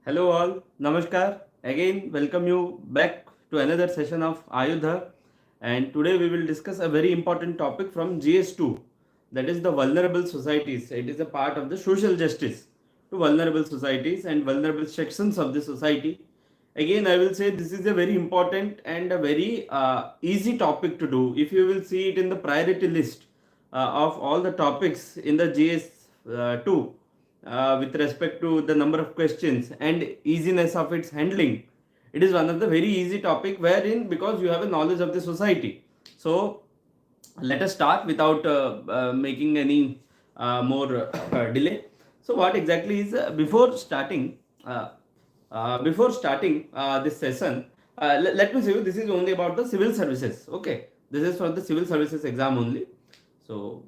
Hello all, Namaskar. Again, welcome you back to another session of AYUDHA. And today we will discuss a very important topic from GS2, that is the vulnerable societies. It is a part of the social justice to vulnerable societies and vulnerable sections of the society. Again, I will say this is a very important and a very easy topic to do. If you will see it in the priority list of all the topics in the GS2, with respect to the number of questions and easiness of its handling, it is one of the very easy topic wherein because you have a knowledge of the society. So let us start without making any more delay. So what exactly is before starting this session, let me say you this is only about the civil services. Okay, this is for the civil services exam only. So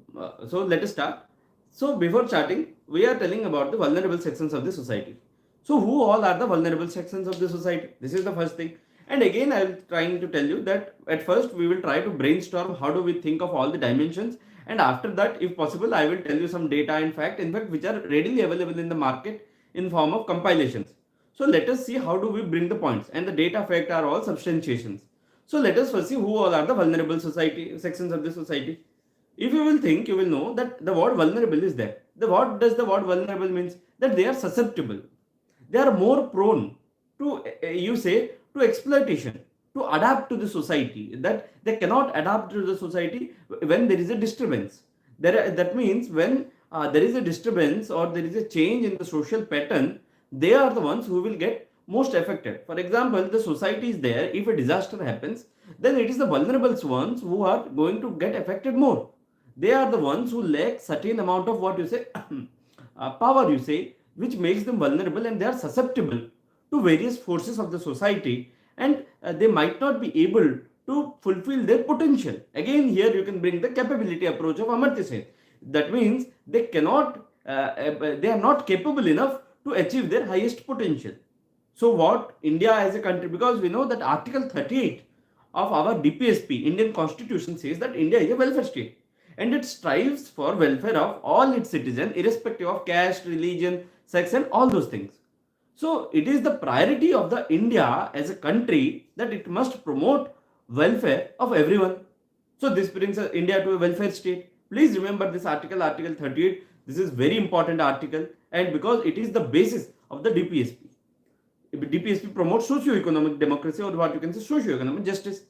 let us start. So before starting, we are telling about the vulnerable sections of the society. So who all are the vulnerable sections of the society? This is the first thing. And again, I am trying to tell you that at first we will try to brainstorm how do we think of all the dimensions, and after that, if possible, I will tell you some data and fact, in fact, which are readily available in the market in form of compilations. So let us see how do we bring the points, and the data fact are all substantiations. So let us first see who all are the vulnerable society sections of the society. If you will think, you will know that the word vulnerable is there. What does the word vulnerable means? That they are susceptible. They are more prone to, you say, to exploitation, to adapt to the society. That they cannot adapt to the society when there is a disturbance. That means when there is a disturbance or there is a change in the social pattern, they are the ones who will get most affected. For example, the society is there. If a disaster happens, then it is the vulnerable ones who are going to get affected more. They are the ones who lack certain amount of what you say power, you say, which makes them vulnerable, and they are susceptible to various forces of the society, and they might not be able to fulfill their potential. Again, here you can bring the capability approach of Amartya Sen. That means they are not capable enough to achieve their highest potential. So what India as a country, because we know that Article 38 of our DPSP, Indian Constitution, says that India is a welfare state and it strives for welfare of all its citizens irrespective of caste, religion, sex and all those things. So it is the priority of the India as a country that it must promote welfare of everyone. So this brings India to a welfare state. Please remember this article 38. This is very important article, and because it is the basis of the DPSP. DPSP promotes socio-economic democracy, or what you can say socio-economic justice,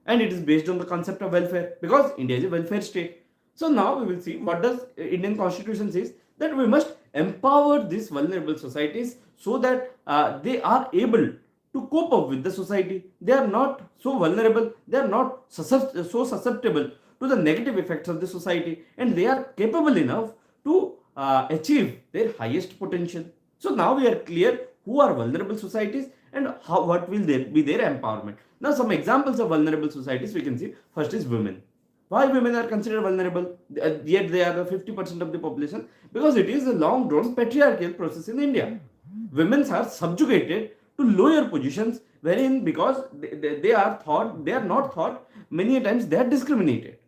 and it is based on the concept of welfare because India is a welfare state. So now we will see what does Indian Constitution says, that we must empower these vulnerable societies so that they are able to cope up with the society. They are not so vulnerable, they are not so susceptible to the negative effects of the society, and they are capable enough to achieve their highest potential. So now we are clear who are vulnerable societies and what will be their empowerment. Now some examples of vulnerable societies we can see. First is women. Why women are considered vulnerable, yet they are the 50% of the population? Because it is a long drawn patriarchal process in India. Women are subjugated to lower positions, wherein because they are not thought, many times they are discriminated.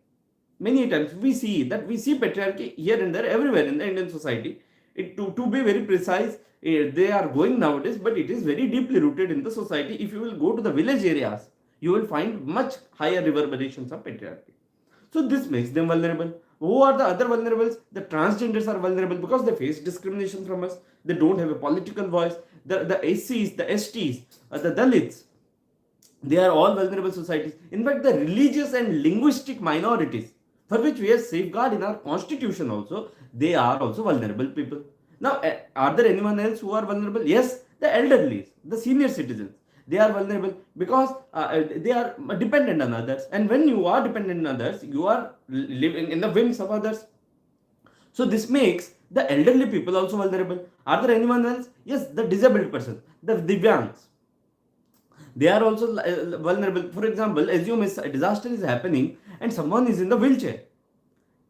Many times we see patriarchy here and there everywhere in the Indian society. To be very precise, they are going nowadays, but it is very deeply rooted in the society. If you will go to the village areas, you will find much higher reverberations of patriarchy. So this makes them vulnerable. Who are the other vulnerables? The transgenders are vulnerable because they face discrimination from us. They don't have a political voice. The SCs, the STs, the Dalits, they are all vulnerable societies. In fact, the religious and linguistic minorities, for which we have safeguard in our constitution also, they are also vulnerable people. Now, are there anyone else who are vulnerable? Yes, the elderlies, the senior citizens. They are vulnerable because they are dependent on others, and when you are dependent on others, you are living in the whims of others. So this makes the elderly people also vulnerable. Are there anyone else? Yes, the disabled person, the Divyangs. They are also vulnerable. For example, assume a disaster is happening and someone is in the wheelchair.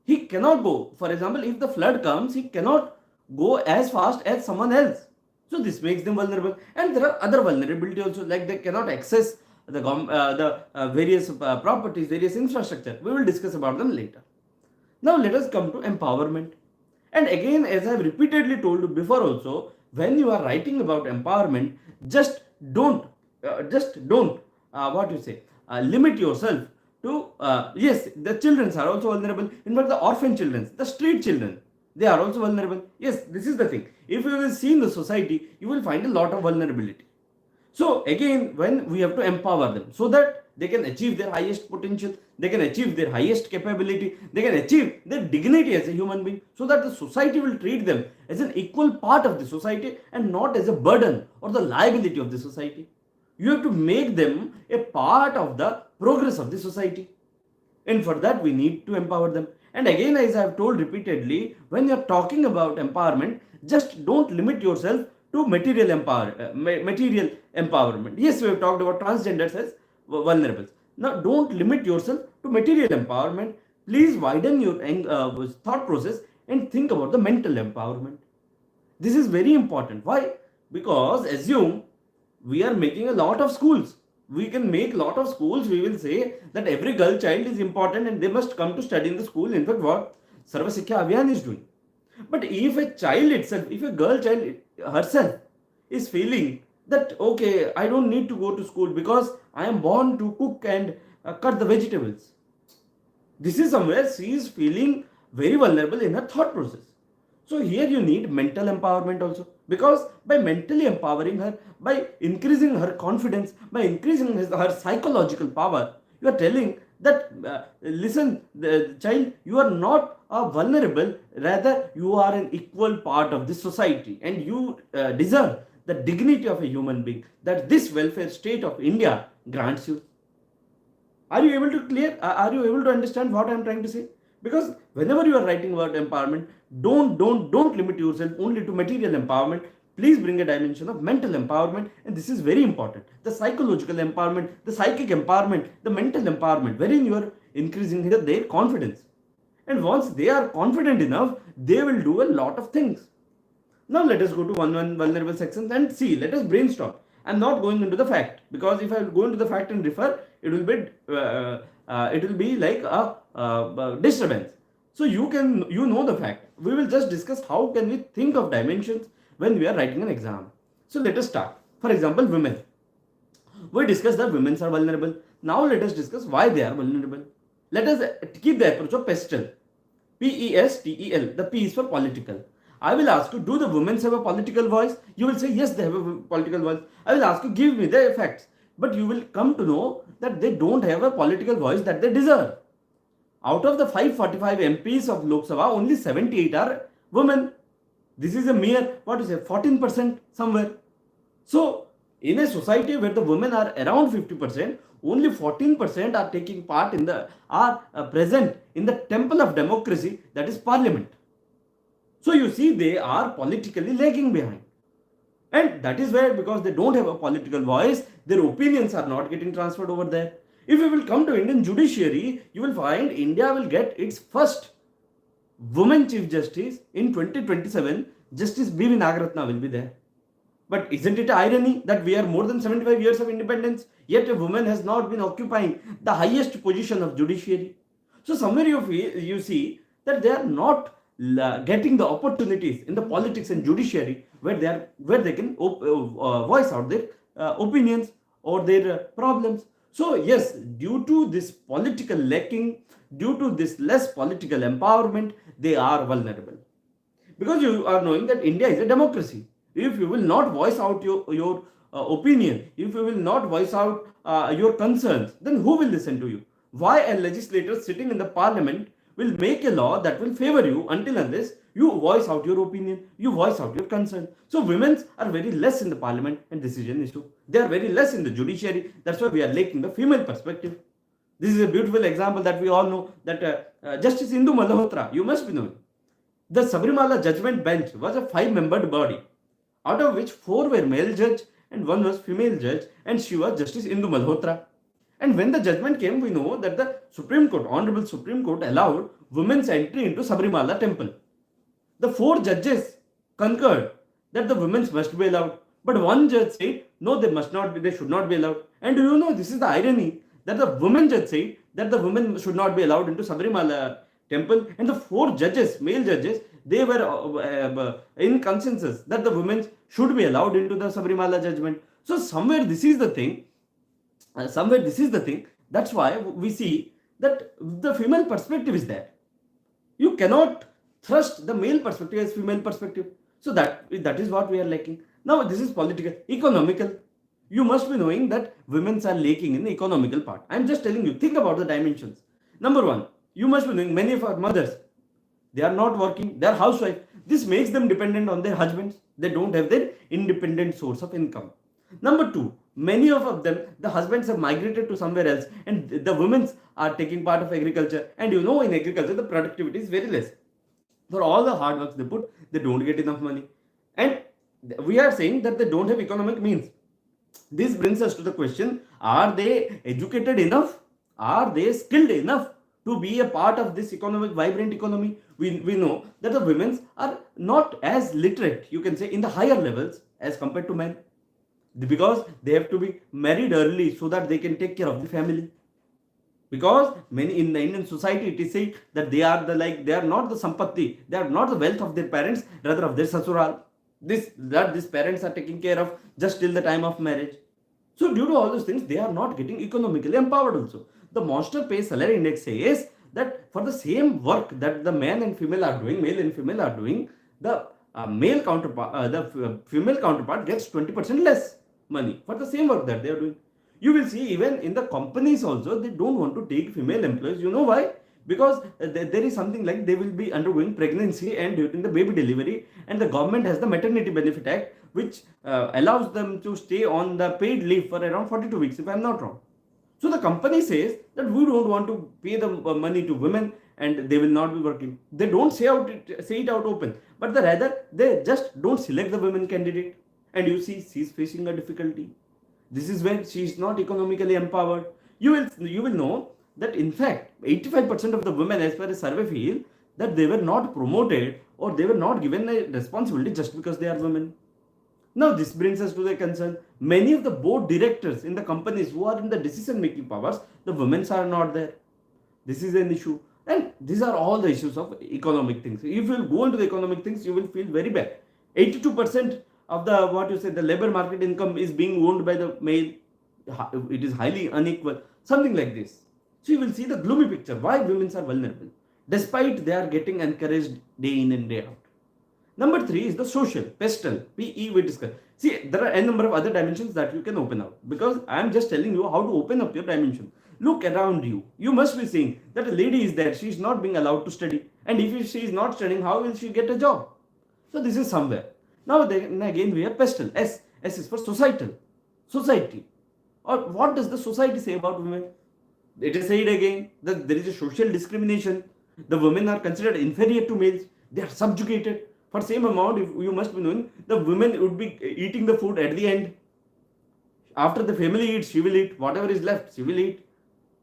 He cannot go. For example, if the flood comes, he cannot go as fast as someone else. So this makes them vulnerable. And there are other vulnerability also, like they cannot access the various properties, various infrastructure. We will discuss about them later. Now let us come to empowerment. And again, as I have repeatedly told you before also, when you are writing about empowerment, just don't what you say, limit yourself to yes, the children are also vulnerable. In fact, the orphan children, the street children, they are also vulnerable. Yes, this is the thing. If you will see in the society, you will find a lot of vulnerability. So again, when we have to empower them so that they can achieve their highest potential, they can achieve their highest capability, they can achieve their dignity as a human being, so that the society will treat them as an equal part of the society and not as a burden or the liability of the society. You have to make them a part of the progress of the society. And for that, we need to empower them. And again, as I have told repeatedly, when you are talking about empowerment, just don't limit yourself to material empowerment. Yes, we have talked about transgenders as vulnerables. Now, don't limit yourself to material empowerment. Please widen your thought process and think about the mental empowerment. This is very important. Why? Because assume we are making a lot of schools. We can make a lot of schools. We will say that every girl child is important and they must come to study in the school. In fact, what Sarva Shiksha Abhiyan is doing. But if a child itself, if a girl child herself is feeling that, okay, I don't need to go to school because I am born to cook and cut the vegetables. This is somewhere she is feeling very vulnerable in her thought process. So here you need mental empowerment also, because by mentally empowering her, by increasing her confidence, by increasing her psychological power, you are telling that listen, the child, you are not vulnerable, rather you are an equal part of this society and you deserve the dignity of a human being that this welfare state of India grants you. Are you able to are you able to understand what I am trying to say? Because whenever you are writing about empowerment, don't limit yourself only to material empowerment. Please bring a dimension of mental empowerment, and this is very important. The psychological empowerment, the psychic empowerment, the mental empowerment, wherein you are increasing their confidence. And once they are confident enough, they will do a lot of things. Now let us go to one vulnerable sections and see. Let us brainstorm. I'm not going into the fact, because if I go into the fact and refer, it will be like a disturbance. So you know the fact. We will just discuss how can we think of dimensions when we are writing an exam. So let us start. For example, women. We discussed that women are vulnerable. Now let us discuss why they are vulnerable. Let us keep the approach of PESTEL. PESTEL. The P is for political. I will ask you, do the women have a political voice? You will say, yes, they have a political voice. I will ask you, give me the facts. But you will come to know that they don't have a political voice that they deserve. Out of the 545 MPs of Lok Sabha, only 78 are women. This is a mere, 14% somewhere. So, in a society where the women are around 50%, only 14% are taking part are present in the temple of democracy, that is parliament. So you see, they are politically lagging behind. And that is where, because they don't have a political voice, their opinions are not getting transferred over there. If you will come to Indian judiciary, you will find India will get its first woman Chief Justice in 2027. Justice B.V. Nagaratna will be there. But isn't it irony that we are more than 75 years of independence, yet a woman has not been occupying the highest position of judiciary? So somewhere you see that they are not getting the opportunities in the politics and judiciary where they can voice out their opinions or their problems. So yes, due to this political lacking, due to this less political empowerment, they are vulnerable. Because you are knowing that India is a democracy. If you will not voice out your opinion, if you will not voice out your concerns, then who will listen to you? Why a legislator sitting in the parliament will make a law that will favor you until unless you voice out your opinion, you voice out your concern. So women are very less in the parliament and decision issue. They are very less in the judiciary. That's why we are lacking the female perspective. This is a beautiful example that we all know, that Justice Indu Malhotra, you must be knowing. The Sabarimala judgment bench was a 5-membered body, out of which 4 were male judge and 1 was female judge, and she was Justice Indu Malhotra. And when the judgment came, we know that the Supreme Court, Honorable Supreme Court, allowed women's entry into Sabarimala temple. The 4 judges concurred that the women must be allowed. But 1 judge said, no, they should not be allowed. And do you know, this is the irony, that the women judge said that the women should not be allowed into Sabarimala temple, and the 4 judges, male judges, they were in consensus that the women should be allowed into the Sabrimala judgment. So somewhere this is the thing. That's why we see that the female perspective is there. You cannot thrust the male perspective as female perspective. So that is what we are lacking. Now this is political, economical. You must be knowing that women are lacking in the economical part. I am just telling you, think about the dimensions. Number one, you must be knowing many of our mothers, they are not working, they are housewives. This makes them dependent on their husbands. They don't have their independent source of income. Number two, many of them, the husbands have migrated to somewhere else and the women are taking part of agriculture. And you know, in agriculture, the productivity is very less. For all the hard works they put, they don't get enough money. And we are saying that they don't have economic means. This brings us to the question, are they educated enough? Are they skilled enough to be a part of this economic, vibrant economy? We know that the women are not as literate, you can say, in the higher levels as compared to men. Because they have to be married early so that they can take care of the family. Because many in the Indian society, it is said that they are they are not the sampatti, they are not the wealth of their parents, rather of their sasural. These parents are taking care of just till the time of marriage. So due to all those things, they are not getting economically empowered also. The Monster Pay Salary Index says that for the same work that the male and female are doing, the female counterpart gets 20% less money for the same work that they are doing. You will see even in the companies also, they don't want to take female employees. You know why? Because there is something like they will be undergoing pregnancy and during the baby delivery, and the government has the Maternity Benefit Act, which allows them to stay on the paid leave for around 42 weeks, if I am not wrong. So the company says that we don't want to pay the money to women and they will not be working. They don't say it out open, but rather they just don't select the women candidate. And you see, she's facing a difficulty. This is where she is not economically empowered. You will know that in fact 85% of the women, as per a survey, feel that they were not promoted or they were not given a responsibility just because they are women. Now this brings us to the concern. Many of the board directors in the companies who are in the decision making powers, the women are not there. This is an issue. And these are all the issues of economic things. If you go into the economic things, you will feel very bad. 82% of the labor market income is being owned by the male. It is highly unequal, something like this. So you will see the gloomy picture, why women are vulnerable, despite they are getting encouraged day in and day out. Number 3 is the social, pestle, PE we discussed. See, there are a number of other dimensions that you can open up, because I am just telling you how to open up your dimension. Look around you. You must be seeing that a lady is there, she is not being allowed to study. And if she is not studying, how will she get a job? So this is somewhere. Now then again we have pestle. S is for societal. Society. Or what does the society say about women? It is said again that there is a social discrimination. The women are considered inferior to males. They are subjugated. For same amount, if you must be knowing, the women would be eating the food at the end. After the family eats, she will eat. Whatever is left, she will eat.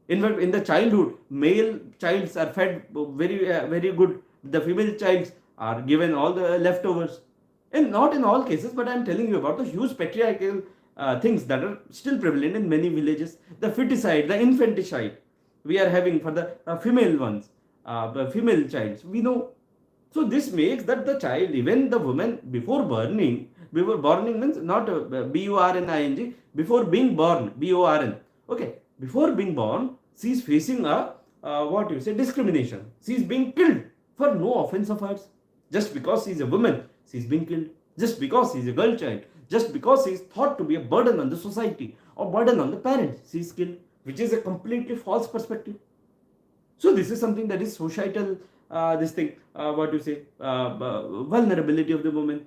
In fact, in the childhood, male childs are fed very good. The female childs are given all the leftovers. And not in all cases, but I am telling you about the huge patriarchal things that are still prevalent in many villages. The feticide, the infanticide we are having for the female ones, the female childs, we know. So this makes that the child, even the woman, before burning means not B-U-R-N-I-N-G, before being born, B-O-R-N. Okay, before being born, she is facing a discrimination. She is being killed for no offense of hers. Just because she is a woman, she is being killed. Just because she is a girl child, just because she is thought to be a burden on the society or burden on the parents, she is killed, which is a completely false perspective. So this is something that is societal, vulnerability of the woman.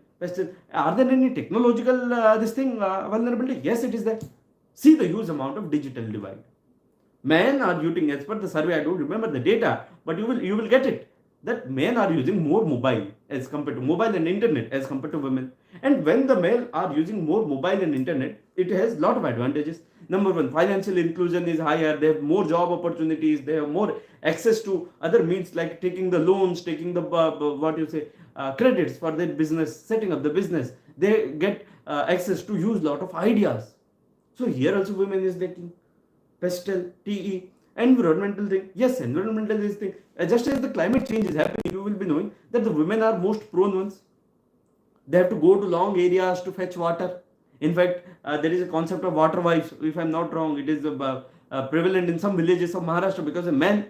Are there any technological vulnerability? Yes, it is there. See the huge amount of digital divide. Men are using, as per the survey, I don't remember the data, but you will get it, that men are using more mobile as compared to mobile and internet as compared to women. And when the male are using more mobile and internet, it has lot of advantages. Number one, financial inclusion is higher. They have more job opportunities. They have more access to other means like taking the loans, taking the credits for their business, setting up the business. They get access to use lot of ideas. So here also women is getting pestle, TE. Environmental thing, yes, environmental is thing. Just as the climate change is happening, you will be knowing that the women are most prone ones. They have to go to long areas to fetch water. In fact, there is a concept of water wives. If I'm not wrong, it is prevalent in some villages of Maharashtra, because a man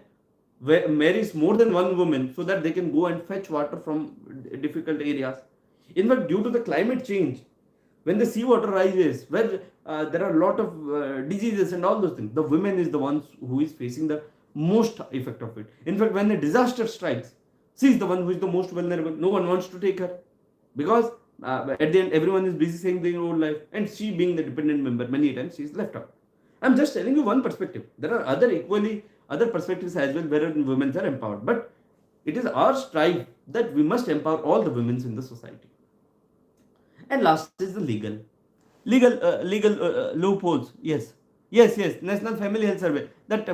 marries more than one woman so that they can go and fetch water from difficult areas. In fact, due to the climate change, when the seawater rises, where there are a lot of diseases and all those things, the women is the ones who is facing the most effect of it. In fact, when a disaster strikes, she is the one who is the most vulnerable. No one wants to take her, because at the end everyone is busy saying their own life, and she, being the dependent member, many times she is left out. I'm just telling you one perspective. There are other perspectives as well wherein women are empowered, but it is our strive that we must empower all the women in the society. And last is the legal loopholes. Yes. National Family Health Survey, that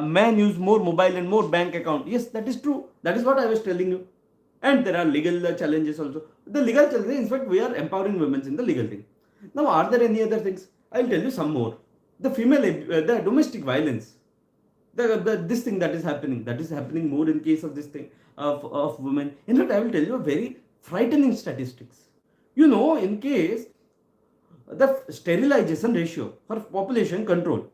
men use more mobile and more bank account. Yes, that is true. That is what I was telling you. And there are legal challenges also. The legal challenges, in fact, we are empowering women in the legal thing. Now, are there any other things? I'll tell you some more. The the domestic violence, this thing that is happening more in case of this thing of women. In fact, I will tell you a very frightening statistics. In case the sterilization ratio for population control,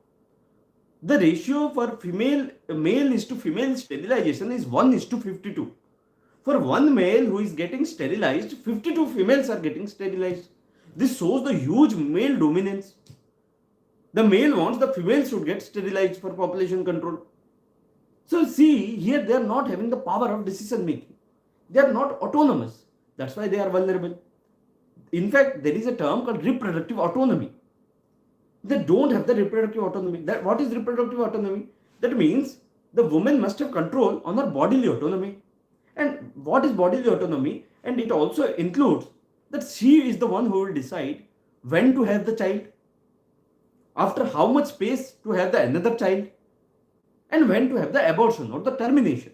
the ratio for male is to female sterilization is 1:52. For one male who is getting sterilized, 52 females are getting sterilized. This shows the huge male dominance. The male wants the female should get sterilized for population control. So see, here they are not having the power of decision making. They are not autonomous. That's why they are vulnerable. In fact, there is a term called reproductive autonomy. They don't have the reproductive autonomy. What is reproductive autonomy? That means the woman must have control on her bodily autonomy. And what is bodily autonomy? And it also includes that she is the one who will decide when to have the child, after how much space to have the another child, and when to have the abortion or the termination.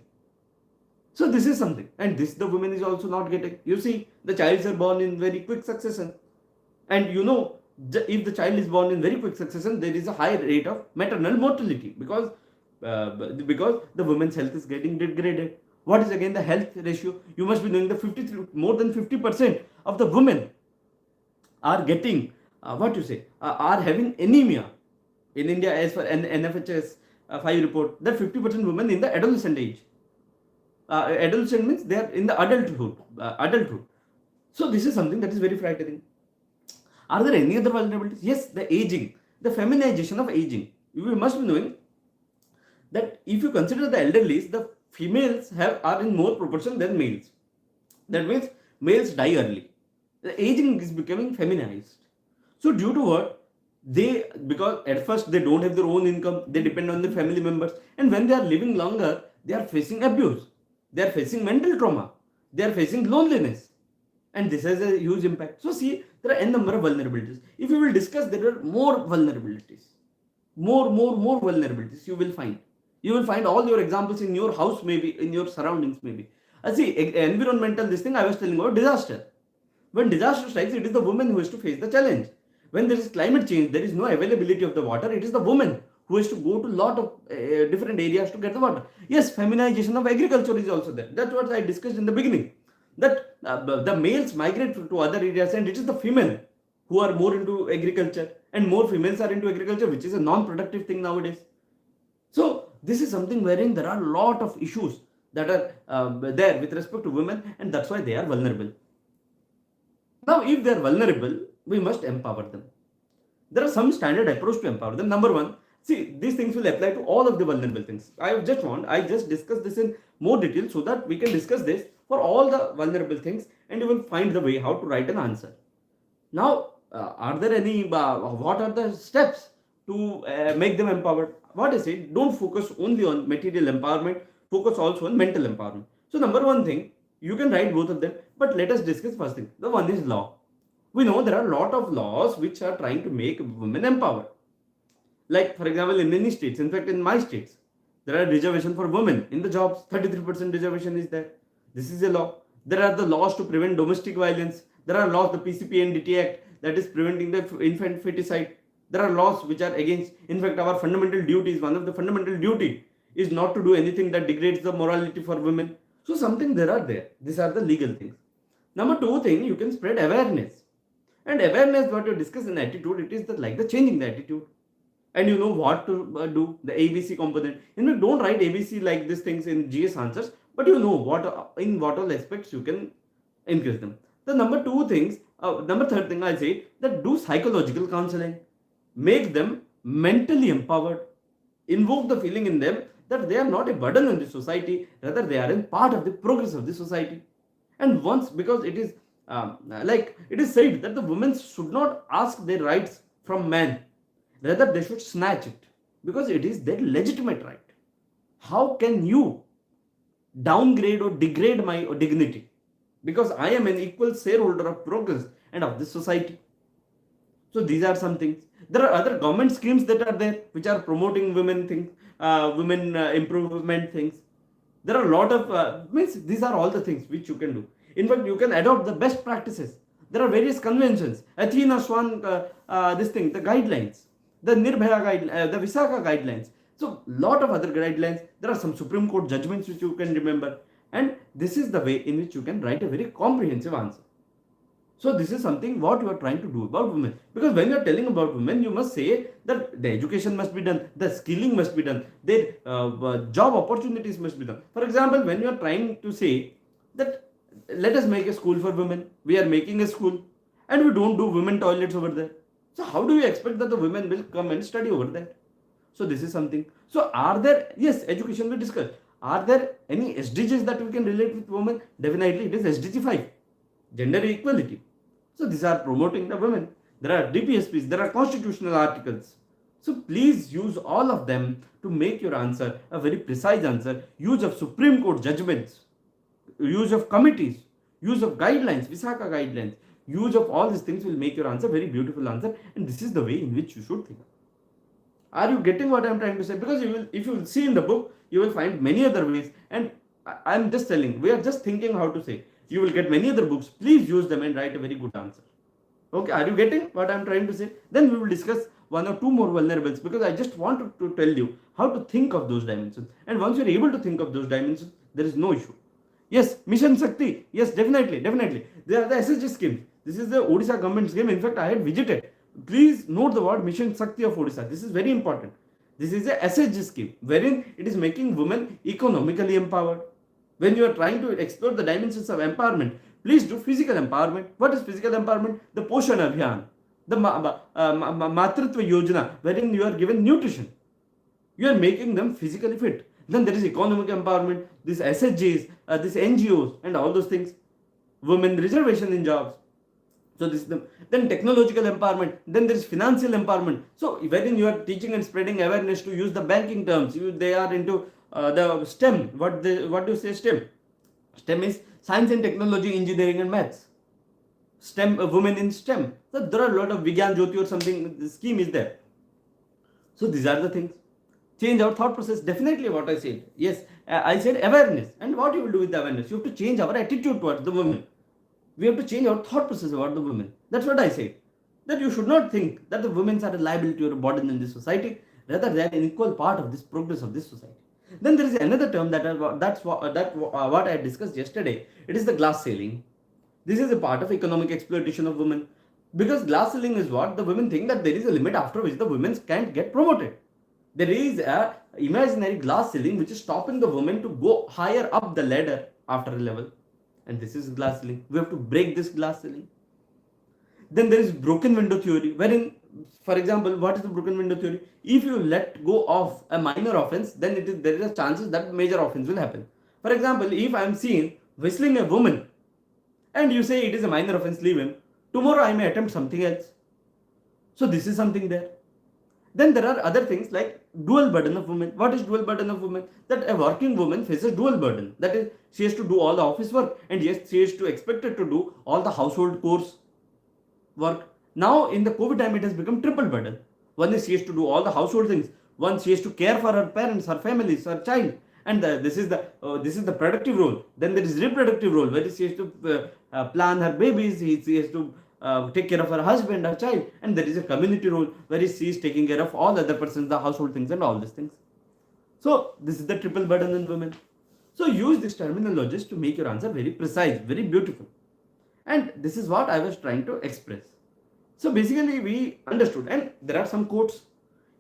So this is something, and this the woman is also not getting. You see, the childs are born in very quick succession, and if the child is born in very quick succession, there is a high rate of maternal mortality, because the woman's health is getting degraded. What is again the health ratio? You must be knowing the more than 50% of the women are getting are having anemia in India, as per NFHS 5 report, that 50% women in the adolescent age. Adolescent means they are in the adulthood. So this is something that is very frightening. Are there any other vulnerabilities? Yes, the aging, the feminization of aging. You must be knowing that if you consider the elderlies, the females are in more proportion than males. That means males die early. The aging is becoming feminized. So due to what? Because at first they don't have their own income, they depend on their family members, and when they are living longer, they are facing abuse, they are facing mental trauma, they are facing loneliness, and this has a huge impact. So see, there are n number of vulnerabilities. If you will discuss, there are more vulnerabilities, more vulnerabilities you will find. You will find all your examples in your house, maybe in your surroundings, maybe. See, environmental, this thing I was telling about disaster. When disaster strikes, it is the woman who has to face the challenge. When there is climate change, there is no availability of the water. It is the woman who has to go to a lot of different areas to get the water. Yes, feminization of agriculture is also there. That's what I discussed in the beginning. That the males migrate to other areas, and it is the female who are more into agriculture, and more females are into agriculture, which is a non-productive thing nowadays. So this is something wherein there are a lot of issues that are there with respect to women, and that's why they are vulnerable. Now, if they are vulnerable, we must empower them. There are some standard approach to empower them. Number one, see, these things will apply to all of the vulnerable things. I just discussed this in more detail so that we can discuss this for all the vulnerable things, and you will find the way how to write an answer. Now, are there any, what are the steps to make them empowered? What I say, don't focus only on material empowerment, focus also on mental empowerment. So number one thing, you can write both of them, but let us discuss first thing. The one is law. We know there are a lot of laws which are trying to make women empowered. Like, for example, in many states, in fact, in my states, there are reservation for women in the jobs. 33% reservation is there. This is a law. There are the laws to prevent domestic violence. There are laws, the PCPNDT Act, that is preventing the infant feticide. There are laws which are against. In fact, our fundamental duty is one of the fundamental duty is not to do anything that degrades the morality for women. So something there are there. These are the legal things. Number two thing, you can spread awareness. And awareness, what you discuss in attitude, it is like the changing the attitude. And you know what to do, the ABC component. You know, don't write ABC like these things in GS answers, but you know what in what all aspects you can increase them. The number third thing I say that do psychological counseling, make them mentally empowered, invoke the feeling in them that they are not a burden on the society, rather they are a part of the progress of the society. And once, because it is like it is said that the women should not ask their rights from men, rather they should snatch it because it is their legitimate right. How can you downgrade or degrade my dignity because I am an equal shareholder of progress and of this society? So these are some things. There are other government schemes that are there which are promoting women things, women improvement things. There are a lot of means these are all the things which you can do. In fact, you can adopt the best practices. There are various conventions, Athena Swan, the guidelines, the Nirbhaya guidelines, the Visakha guidelines. So lot of other guidelines. There are some Supreme Court judgments which you can remember, and this is the way in which you can write a very comprehensive answer. So this is something what you are trying to do about women. Because when you are telling about women, you must say that the education must be done, the skilling must be done, their job opportunities must be done. For example, when you are trying to say that let us make a school for women, we are making a school and we don't do women toilets over there. So how do you expect that the women will come and study over there? So this is something. So are there, yes, education we discussed. Are there any SDGs that we can relate with women? Definitely it is SDG 5, gender equality. So these are promoting the women. There are DPSPs, there are constitutional articles. So please use all of them to make your answer a very precise answer. Use of Supreme Court judgments, use of committees, use of guidelines, Visakha guidelines, use of all these things will make your answer very beautiful answer, and this is the way in which you should think. Are you getting what I am trying to say? Because you will, if you will see in the book, you will find many other ways, and I am just telling, we are just thinking how to say. You will get many other books. Please use them and write a very good answer. Okay, are you getting what I am trying to say? Then we will discuss one or two more vulnerables, because I just want to tell you how to think of those dimensions. And once you are able to think of those dimensions, there is no issue. Yes, Mission Shakti. Yes, definitely. They are the SSG schemes. This is the Odisha government scheme. In fact, I had visited. Please note the word Mission Shakti of Odisha. This is very important. This is a SSG scheme wherein it is making women economically empowered. When you are trying to explore the dimensions of empowerment, please do physical empowerment. What is physical empowerment? The Poshan Abhiyan, the Matritva Yojana, wherein you are given nutrition. You are making them physically fit. Then there is economic empowerment, these SHGs, these NGOs, and all those things. Women reservation in jobs. So this is the, then technological empowerment. Then there is financial empowerment. So wherein you are teaching and spreading awareness to use the banking terms. They are into the STEM. What do you say STEM? STEM is science and technology, engineering and maths. STEM, women in STEM. So there are a lot of Vigyan Jyoti or something. The scheme is there. So these are the things. Change our thought process. Definitely what I said. Yes, I said awareness. And what you will do with the awareness? You have to change our attitude towards the women. We have to change our thought process about the women. That's what I say. That you should not think that the women are a liability or a burden in this society. Rather, they are an equal part of this progress of this society. Then there is another term that's what I discussed yesterday. It is the glass ceiling. This is a part of economic exploitation of women. Because glass ceiling is what the women think that there is a limit after which the women can't get promoted. There is a imaginary glass ceiling which is stopping the women to go higher up the ladder after a level. And this is glass ceiling. We have to break this glass ceiling. Then there is broken window theory, wherein, for example, what is the broken window theory? If you let go of a minor offense, then there is a chances that major offense will happen. For example, if I am seen whistling a woman, and you say it is a minor offense, leave him. Tomorrow I may attempt something else. So this is something there. Then there are other things like dual burden of women. What is dual burden of women? That a working woman faces dual burden. That is, she has to do all the office work, and yes, she is expected to do all the household chores work. Now in the COVID time, it has become triple burden. One is she has to do all the household things. One, she has to care for her parents, her families, her child. And this is the productive role. Then there is reproductive role, where she has to plan her babies. She has to take care of her husband, her child, and there is a community role where she is taking care of all other persons, the household things and all these things. So this is the triple burden on women. So use these terminologies to make your answer very precise, very beautiful. And this is what I was trying to express. So basically we understood, and there are some quotes.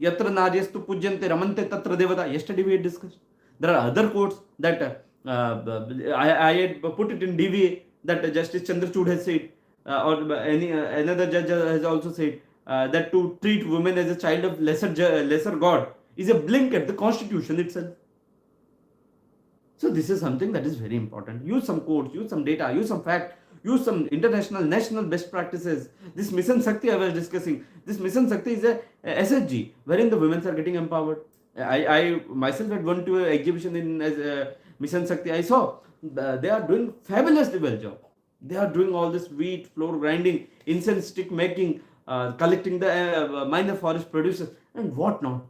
Yatra naryastu pujyante ramante tatra devata. Yesterday we had discussed. There are other quotes that I had put it in DVA that Justice Chandrachud has said, or another judge has also said that to treat women as a child of lesser god is a blink at the constitution itself. So this is something that is very important. Use some quotes, use some data, use some fact, use some international, national best practices. This Mission Shakti I was discussing, this Mission Shakti is a SHG wherein the women are getting empowered. I myself had gone to an exhibition in Mission Shakti. I saw they are doing fabulously well job. They are doing all this wheat, flour grinding, incense stick making, collecting the minor forest producers and whatnot.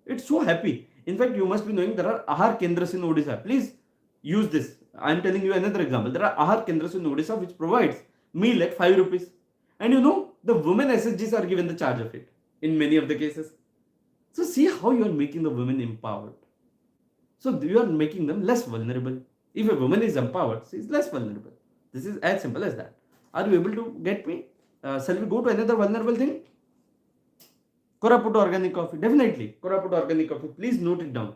It's so happy. In fact, you must be knowing there are Ahar Kendras in Odisha. Please use this. I am telling you another example. There are Ahar Kendras in Odisha which provides meal at 5 rupees. And you know, the women SSGs are given the charge of it in many of the cases. So see how you are making the women empowered. So you are making them less vulnerable. If a woman is empowered, she is less vulnerable. This is as simple as that. Are you able to get me? Shall we go to another vulnerable thing? Koraput organic coffee. Definitely. Koraput organic coffee. Please note it down.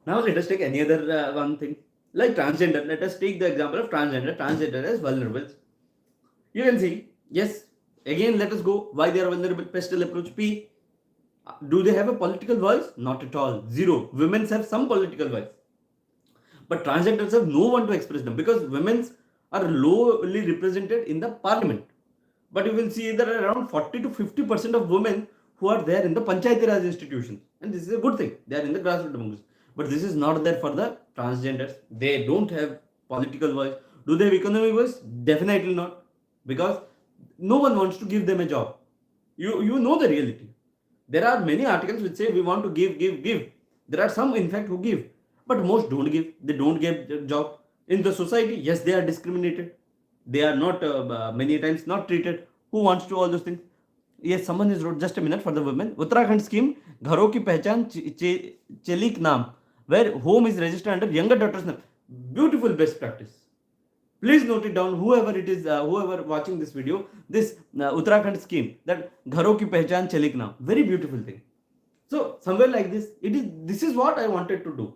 Now let us take any other one thing. Like transgender. Let us take the example of transgender. Transgender as vulnerable. You can see. Yes. Again, let us go. Why they are vulnerable? Pestle approach. P. Do they have a political voice? Not at all. Zero. Women have some political voice. But transgenders have no one to express them because women are lowly represented in the parliament. But you will see there are around 40 to 50% of women who are there in the Panchayati Raj institutions. And this is a good thing. They are in the grassroots democracy. But this is not there for the transgenders. They don't have political voice. Do they have economic voice? Definitely not. Because no one wants to give them a job. You know the reality. There are many articles which say we want to give. There are some in fact who give. But most don't give. They don't get a job. In the society, yes, they are discriminated. They are not, many times not treated. Who wants to all those things? Yes, someone has wrote, just a minute for the women. Uttarakhand scheme, Gharo ki pehchan chelik naam, where home is registered under younger daughter's name. Beautiful best practice. Please note it down, whoever it is, whoever watching this video, this Uttarakhand scheme, that Gharo ki pehchan chelik naam. Very beautiful thing. So, somewhere like this, this is what I wanted to do.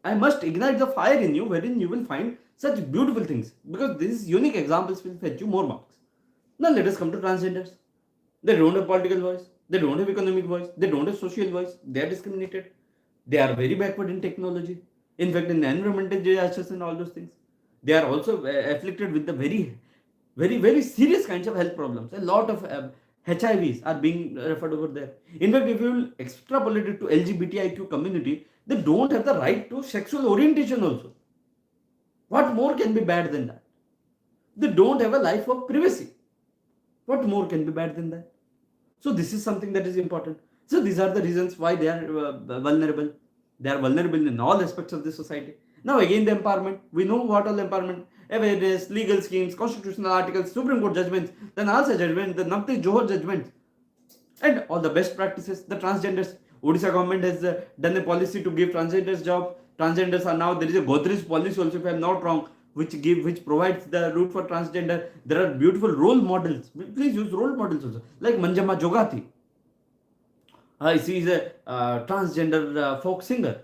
I must ignite the fire in you wherein you will find such beautiful things because these unique examples will fetch you more marks. Now let us come to transgenders. They don't have political voice. They don't have economic voice. They don't have social voice. They are discriminated. They are very backward in technology. In fact, in environmental disasters and all those things. They are also afflicted with the very serious kinds of health problems. A lot of HIVs are being referred over there. In fact, if you will extrapolate it to LGBTIQ community, they don't have the right to sexual orientation also. What more can be bad than that? They don't have a life of privacy. What more can be bad than that? So this is something that is important. So these are the reasons why they are vulnerable. They are vulnerable in all aspects of the society. Now again the empowerment. We know what all empowerment. Awareness, legal schemes, constitutional articles, Supreme Court judgments, the Nalsa judgment, the Navtesh Johar judgment, and all the best practices. The transgenders. Odisha government has done a policy to give transgenders job. Transgenders are now, there is a Godrej policy also, if I am not wrong, which provides the route for transgender. There are beautiful role models. Please use role models also, like Manjama Jogati. She is a transgender folk singer.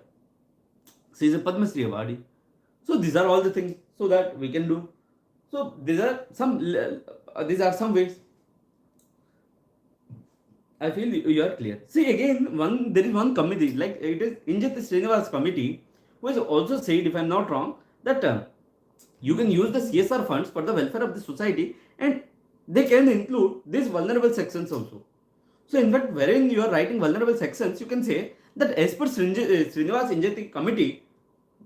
She is a Padma Shri awardee. So these are all the things so that we can do. So these are some ways. I feel you are clear. See again, there is one committee, like it is Injati Srinivas committee, who has also said, if I am not wrong, that you can use the CSR funds for the welfare of the society and they can include these vulnerable sections also. So in fact, wherein you are writing vulnerable sections, you can say that as per Srinivas Injati committee,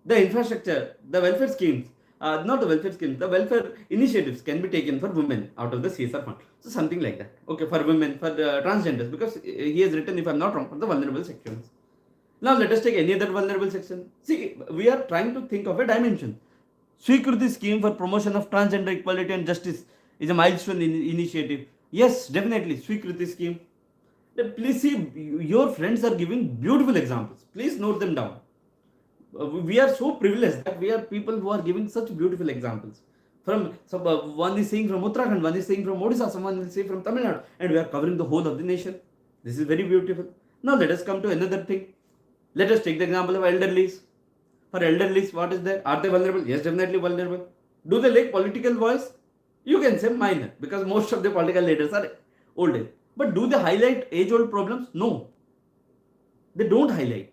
the infrastructure, the welfare schemes not the welfare schemes, the welfare initiatives can be taken for women out of the CSR fund. So something like that. Okay, for women, for transgenders, because he has written, if I'm not wrong, for the vulnerable sections. Now let us take any other vulnerable section. See, we are trying to think of a dimension. Sweekruti scheme for promotion of transgender equality and justice is a milestone initiative. Yes, definitely, Sweekruti scheme. Please see, your friends are giving beautiful examples. Please note them down. We are so privileged that we are people who are giving such beautiful examples. One is saying from Uttarakhand, one is saying from Odisha, someone will say from Tamil Nadu, and we are covering the whole of the nation. This is very beautiful. Now let us come to another thing. Let us take the example of elderlies. For elderlies, what is there? Are they vulnerable? Yes, definitely vulnerable. Do they lack political voice? You can say minor, because most of the political leaders are old age. But do they highlight age-old problems? No. They don't highlight.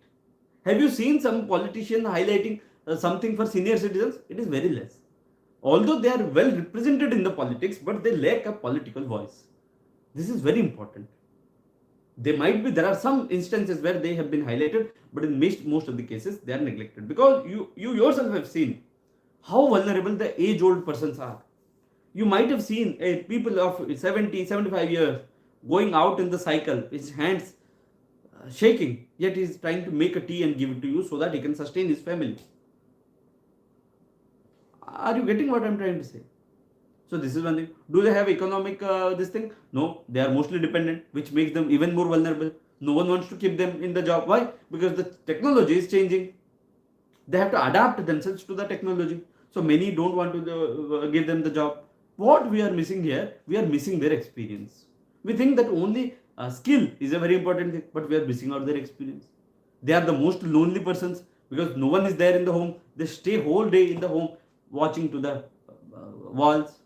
Have you seen some politician highlighting something for senior citizens? It is very less. Although they are well represented in the politics, but they lack a political voice. This is very important. There are some instances where they have been highlighted, but in most of the cases they are neglected, because you yourself have seen how vulnerable the age-old persons are. You might have seen people of 70, 75 years going out in the cycle, his hands shaking, yet he is trying to make a tea and give it to you so that he can sustain his family. Are you getting what I am trying to say? So this is one thing. Do they have economic this thing? No, they are mostly dependent, which makes them even more vulnerable. No one wants to keep them in the job. Why? Because the technology is changing. They have to adapt themselves to the technology. So many don't want to give them the job. What we are missing here, we are missing their experience. We think that only skill is a very important thing, but we are missing out their experience. They are the most lonely persons, because no one is there in the home. They stay whole day in the home watching to the walls.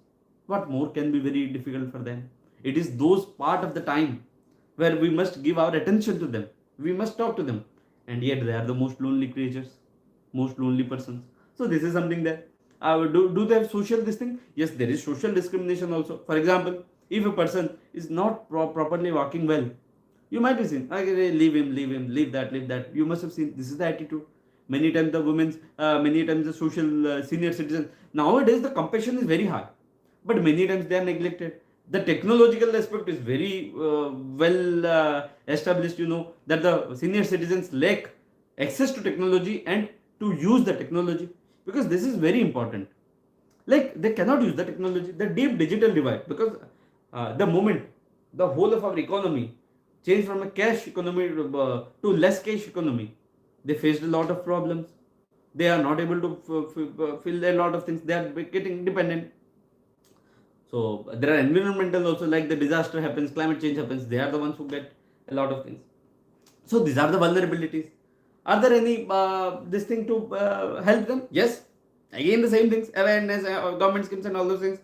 What more can be very difficult for them? It is those part of the time where we must give our attention to them. We must talk to them. And yet they are the most lonely creatures, most lonely persons. So this is something that do they have social this thing? Yes, there is social discrimination also. For example, if a person is not properly walking well, you might be seen, leave him, leave that. You must have seen, this is the attitude. Many times the women's, many times the social senior citizens. Nowadays the compassion is very high, but many times they are neglected. The technological aspect is very well established, that the senior citizens lack access to technology and to use the technology, because this is very important. Like, they cannot use the technology, the deep digital divide, because the moment the whole of our economy changed from a cash economy to less cash economy, they faced a lot of problems. They are not able to fill a lot of things. They are getting dependent. So there are environmental also, like the disaster happens, climate change happens. They are the ones who get a lot of things. So these are the vulnerabilities. Are there any this thing to help them? Yes. Again the same things, awareness, government schemes and all those things.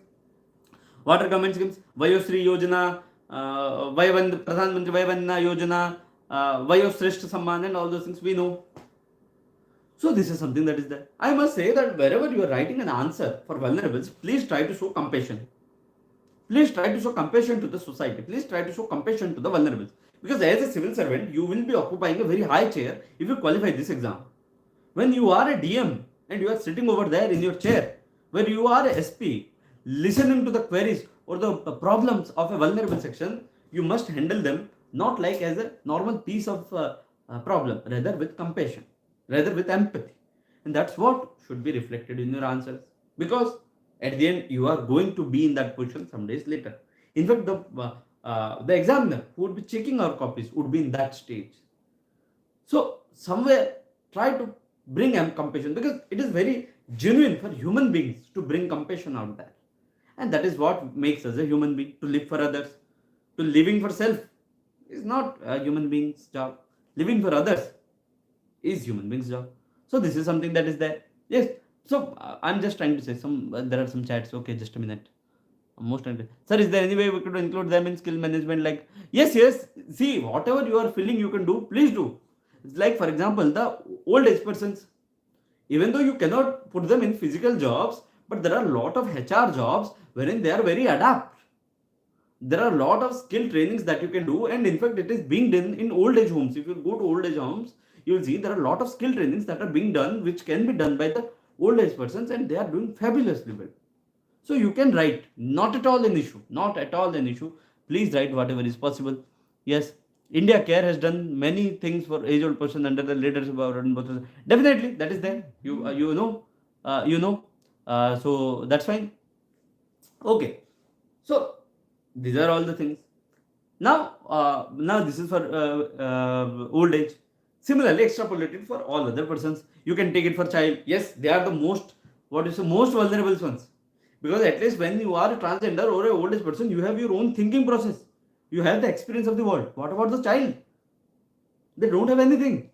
What are government schemes? Vayosri Yojana, Pradhan Mantri Vayavandana Yojana, Vayoshreshth Samman and all those things we know. So this is something that is there. I must say that wherever you are writing an answer for vulnerables, please try to show compassion. Please try to show compassion to the society. Please try to show compassion to the vulnerables. Because as a civil servant, you will be occupying a very high chair if you qualify this exam. When you are a DM and you are sitting over there in your chair, where you are a SP, listening to the queries or the problems of a vulnerable section, you must handle them not like as a normal piece of problem, rather with compassion, rather with empathy. And that's what should be reflected in your answers. Because at the end, you are going to be in that position some days later. In fact, the examiner who would be checking our copies would be in that stage. So somewhere try to bring compassion, because it is very genuine for human beings to bring compassion out there. And that is what makes us a human being, to live for others. To living for self is not a human being's job. Living for others is human being's job. So this is something that is there. Yes. So I'm just trying to say there are some chats. Okay, just a minute. Sir, is there any way we could include them in skill management? Like, yes. See, whatever you are feeling you can do, please do. It's like, for example, the old age persons. Even though you cannot put them in physical jobs, but there are a lot of HR jobs wherein they are very adept. There are a lot of skill trainings that you can do, and in fact, it is being done in old age homes. If you go to old age homes, you will see there are a lot of skill trainings that are being done, which can be done by the old age persons, and they are doing fabulously well. So you can write, not at all an issue, not at all an issue. Please write whatever is possible. Yes, India Care has done many things for age-old person under the leadership of Arun Bhattacharya. Definitely, that is there. You know, you know. So that's fine. Okay. So these are all the things. Now this is for old age. Similarly, extrapolated for all other persons. You can take it for child. Yes, they are the most, what is the most vulnerable ones, because at least when you are a transgender or a old age person, you have your own thinking process. You have the experience of the world. What about the child? They don't have anything.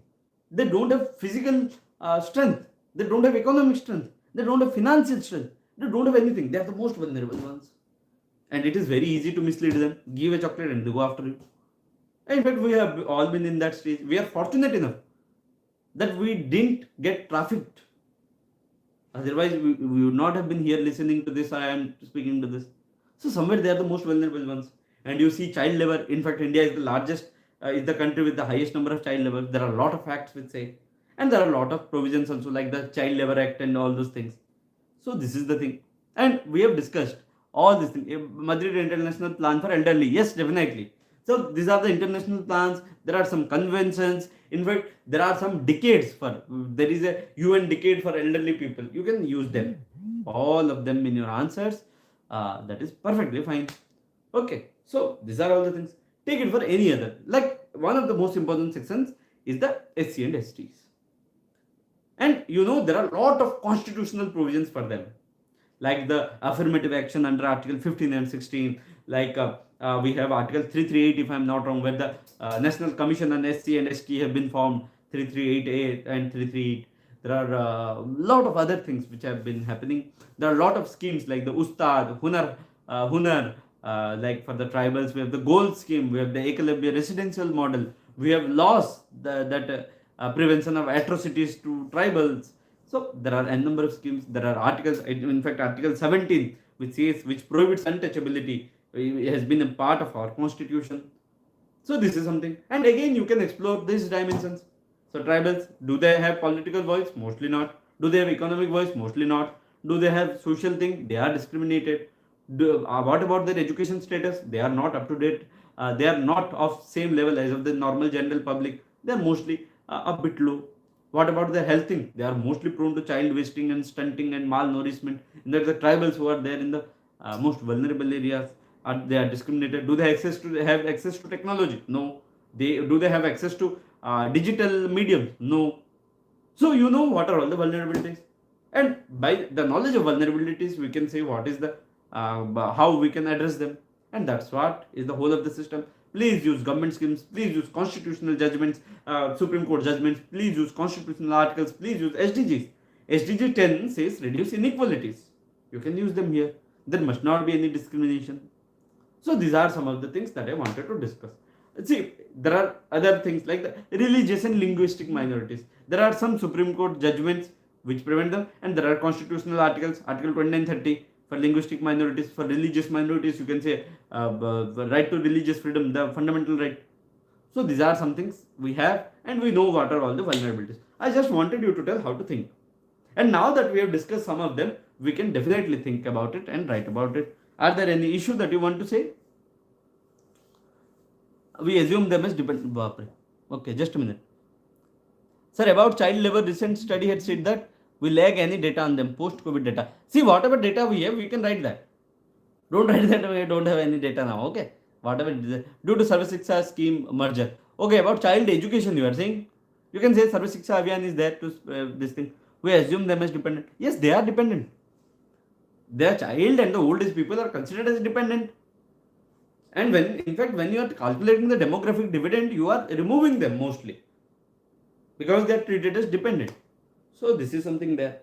They don't have physical strength. They don't have economic strength. They don't have financial strength. They don't have anything. They are the most vulnerable ones. And it is very easy to mislead them. Give a chocolate and they go after you. And in fact, we have all been in that stage. We are fortunate enough that we didn't get trafficked. Otherwise, we would not have been here listening to this. I am speaking to this. So somewhere they are the most vulnerable ones. And you see child labor. In fact, India is the largest, is the country with the highest number of child labor. There are a lot of facts which say, and there are a lot of provisions also, like the Child Labor Act and all those things. So this is the thing. And we have discussed all these things. Madrid International Plan for Elderly. Yes, definitely. So these are the international plans. There are some conventions. In fact, there are some decades for, there is a UN decade for elderly people. You can use them. All of them in your answers. That is perfectly fine. Okay. So these are all the things. Take it for any other. Like one of the most important sections is the SC and STs. And you know, there are a lot of constitutional provisions for them, like the affirmative action under Article 15 and 16, like we have Article 338, if I'm not wrong, where the National Commission on SC and ST have been formed, 338A and 338. There are a lot of other things which have been happening. There are a lot of schemes like the Ustad, Hunar, like for the tribals, we have the Gold scheme, we have the Ekalabya residential model, we have laws that prevention of atrocities to tribals. So there are a number of schemes. There are articles. In fact, Article 17, which prohibits untouchability, has been a part of our constitution. So this is something. And again, you can explore these dimensions. So tribals, do they have political voice? Mostly not. Do they have economic voice? Mostly not. Do they have social thing? They are discriminated. What about their education status? They are not up to date. They are not of same level as of the normal general public. They are mostly a bit low. What about their health thing? They are mostly prone to child wasting and stunting and malnourishment. And there are the tribals who are there in the most vulnerable areas. They are discriminated. Do they have access to technology? No. Do they have access to digital mediums? No. So you know what are all the vulnerabilities, and by the knowledge of vulnerabilities, we can say what is the how we can address them, and that's what is the whole of the system. Please use government schemes. Please use constitutional judgments, Supreme Court judgments. Please use constitutional articles. Please use SDGs. SDG 10 says reduce inequalities. You can use them here. There must not be any discrimination. So these are some of the things that I wanted to discuss. See, there are other things like the religious and linguistic minorities. There are some Supreme Court judgments which prevent them, and there are constitutional articles, Article 29, 30 for linguistic minorities. For religious minorities, you can say the right to religious freedom, the fundamental right. So these are some things we have, and we know what are all the vulnerabilities. I just wanted you to tell how to think. And now that we have discussed some of them, we can definitely think about it and write about it. Are there any issues that you want to say? We assume them as dependent. Okay, just a minute. Sir, about child labor, recent study had said that we lack any data on them, post-COVID data. See, whatever data we have, we can write that. Don't write that we don't have any data now, okay? Whatever it is, due to Sarva Shiksha scheme merger. Okay, about child education, you are saying? You can say Sarva Shiksha Abhiyan is there to this thing. We assume them as dependent. Yes, they are dependent. Their child and the old age people are considered as dependent. And when you are calculating the demographic dividend, you are removing them mostly, because they are treated as dependent. So this is something there.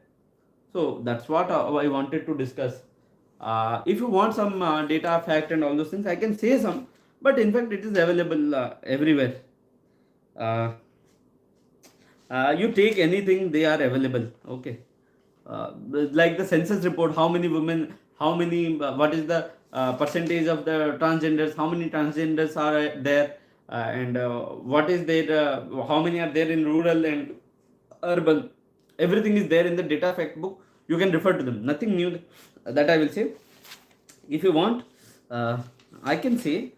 So that's what I wanted to discuss. If you want some data, fact and all those things, I can say some, but in fact it is available everywhere. You take anything, they are available. Okay. Like the census report, how many women, what is the percentage of the transgenders, how many transgenders are there, and what is their, how many are there in rural and urban everything is there in the data fact book. You can refer to them. Nothing new that I will say. If you want, I can say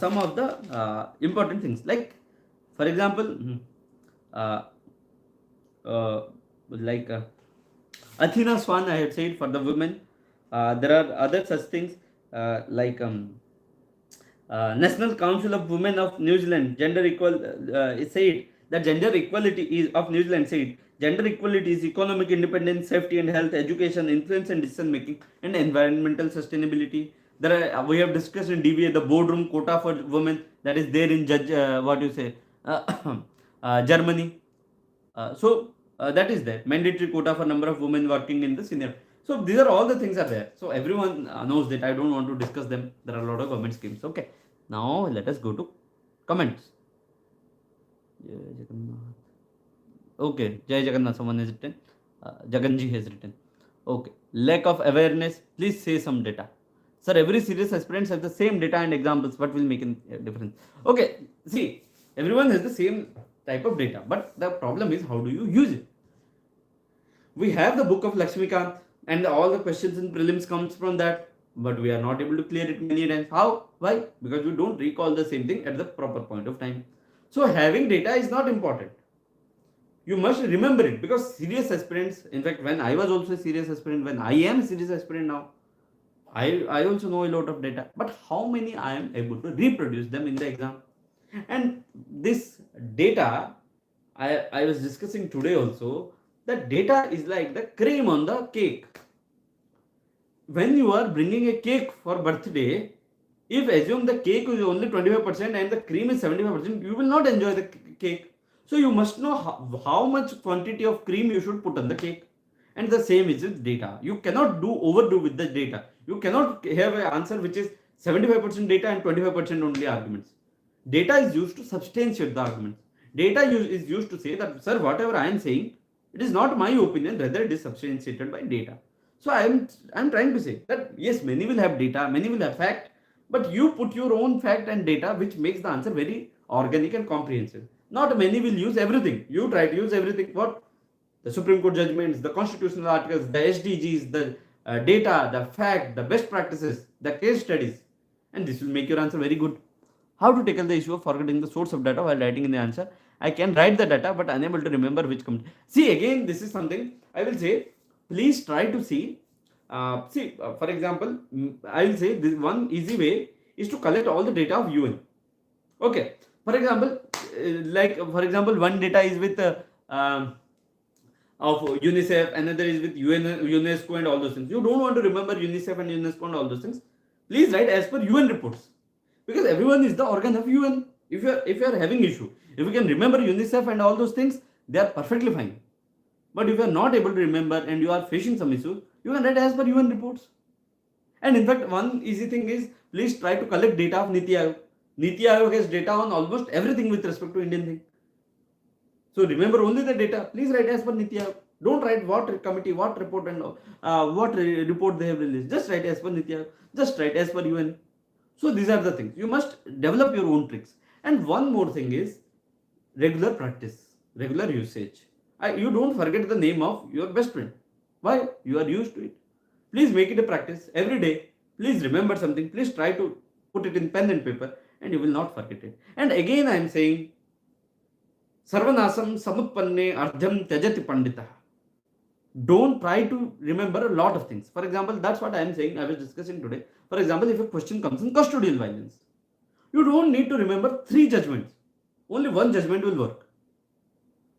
some of the important things. Like, for example, uh, uh, like Athena Swan, I had said for the women. There are other such things like National Council of Women of New Zealand, gender equal, said that gender equality is of New Zealand said gender equality is economic independence, safety and health, education, influence and decision making, and environmental sustainability. There are, we have discussed in DVA the boardroom quota for women that is there in judge what you say Germany. That is there. Mandatory quota for number of women working in the senior. So these are all the things are there. So everyone knows that. I don't want to discuss them. There are a lot of government schemes. Okay. Now let us go to comments. Jai Jagannath. Okay. Jai Jagannath. Someone has written. Jaganji has written. Okay. Lack of awareness. Please say some data. Sir, every serious aspirants have the same data and examples. What will make a difference? Okay. See, everyone has the same type of data, but the problem is how do you use it? We have the book of Lakshmikant and all the questions in prelims comes from that, but we are not able to clear it many times. How? Why? Because we don't recall the same thing at the proper point of time. So having data is not important. You must remember it, because serious aspirants, in fact, when I was also a serious aspirant, when I am a serious aspirant now, I also know a lot of data, but how many I am able to reproduce them in the exam? And this data, I was discussing today also, that data is like the cream on the cake. When you are bringing a cake for birthday, if assume the cake is only 25% and the cream is 75%, you will not enjoy the cake. So you must know how much quantity of cream you should put on the cake. And the same is with data. You cannot overdo with the data. You cannot have an answer which is 75% data and 25% only arguments. Data is used to substantiate the arguments. Data is used to say that, sir, whatever I am saying, it is not my opinion, rather it is substantiated by data. So I am trying to say that yes, many will have data, many will have fact, but you put your own fact and data which makes the answer very organic and comprehensive. Not many will use everything. You try to use everything. What? The Supreme Court judgments, the constitutional articles, the SDGs, the data, the fact, the best practices, the case studies, and this will make your answer very good. How to tackle the issue of forgetting the source of data while writing in the answer? I can write the data but unable to remember which comes. See, again, this is something I will say. Please try to see. For example, I will say this one easy way is to collect all the data of UN. Okay. For example, one data is with of UNICEF, another is with UNESCO and all those things. You don't want to remember UNICEF and UNESCO and all those things. Please write as per UN reports, because everyone is the organ of UN. If you are having issue, if you can remember UNICEF and all those things, they are perfectly fine. But if you are not able to remember and you are facing some issues, you can write as per UN reports. And in fact, one easy thing is, please try to collect data of Niti Aayog. Niti Aayog has data on almost everything with respect to Indian thing. So remember only the data. Please write as per Niti Aayog. Don't write what committee, what report and what report they have released. Just write as per Niti Aayog. Just write as per UN. So these are the things. You must develop your own tricks. And one more thing is regular practice, regular usage. You don't forget the name of your best friend. Why? You are used to it. Please make it a practice every day. Please remember something. Please try to put it in pen and paper and you will not forget it. And again I am saying, Sarvanasam samutpanne ardhyam tyajati pandita. Don't try to remember a lot of things. For example, that's what I am saying, I was discussing today. For example, if a question comes in custodial violence, you don't need to remember 3 judgments. Only one judgment will work.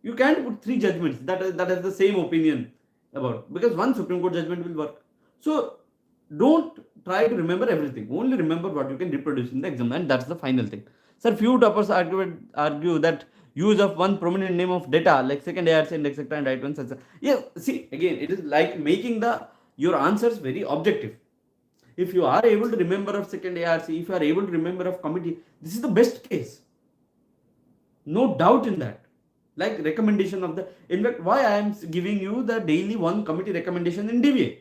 You can't put 3 judgments that has the same opinion about, because one Supreme Court judgment will work. So don't try to remember everything. Only remember what you can reproduce in the exam, and that's the final thing. Sir, few toppers argue that use of one prominent name of data like second ARC and etc. and right ones. Yeah, see, again, it is like making your answers very objective. If you are able to remember of second ARC, if you are able to remember of committee, this is the best case. No doubt in that. Like recommendation of in fact, why I am giving you the daily one committee recommendation in DVA?